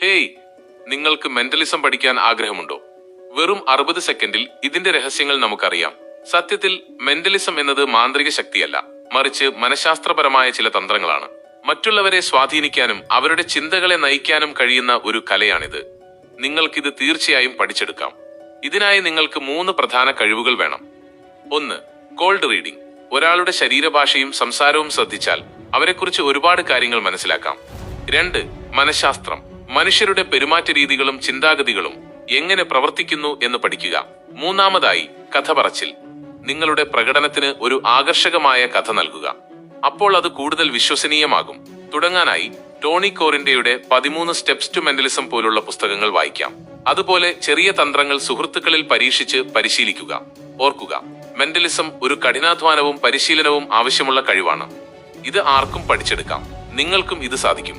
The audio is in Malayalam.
ഹേയ്, നിങ്ങൾക്ക് മെന്റലിസം പഠിക്കാൻ ആഗ്രഹമുണ്ടോ? വെറും 60 സെക്കൻഡിൽ ഇതിന്റെ രഹസ്യങ്ങൾ നമുക്കറിയാം. സത്യത്തിൽ മെന്റലിസം എന്നത് മാന്ത്രിക ശക്തിയല്ല, മറിച്ച് മനഃശാസ്ത്രപരമായ ചില തന്ത്രങ്ങളാണ്. മറ്റുള്ളവരെ സ്വാധീനിക്കാനും അവരുടെ ചിന്തകളെ നയിക്കാനും കഴിയുന്ന ഒരു കലയാണിത്. നിങ്ങൾക്കിത് തീർച്ചയായും പഠിച്ചെടുക്കാം. ഇതിനായി നിങ്ങൾക്ക് 3 പ്രധാന കഴിവുകൾ വേണം. 1. Cold reading. ഒരാളുടെ ശരീരഭാഷയും സംസാരവും ശ്രദ്ധിച്ചാൽ അവരെക്കുറിച്ച് ഒരുപാട് കാര്യങ്ങൾ മനസ്സിലാക്കാം. 2. മനഃശാസ്ത്രം. മനുഷ്യരുടെ പെരുമാറ്റ രീതികളും ചിന്താഗതികളും എങ്ങനെ പ്രവർത്തിക്കുന്നു എന്ന് പഠിക്കുക. 3. കഥ പറച്ചിൽ. നിങ്ങളുടെ പ്രകടനത്തിന് ഒരു ആകർഷകമായ കഥ നൽകുക. അപ്പോൾ അത് കൂടുതൽ വിശ്വസനീയമാകും. തുടങ്ങാനായി ടോണി കോറിന്റെയുടെ 13 സ്റ്റെപ്സ് ടു മെന്റലിസം പോലുള്ള പുസ്തകങ്ങൾ വായിക്കാം. അതുപോലെ ചെറിയ തന്ത്രങ്ങൾ സുഹൃത്തുക്കളിൽ പരീക്ഷിച്ച് പരിശീലിക്കുക. ഓർക്കുക, മെന്റലിസം ഒരു കഠിനാധ്വാനവും പരിശീലനവും ആവശ്യമുള്ള കഴിവാണ്. ഇത് ആർക്കും പഠിച്ചെടുക്കാം. നിങ്ങൾക്കും ഇത് സാധിക്കും.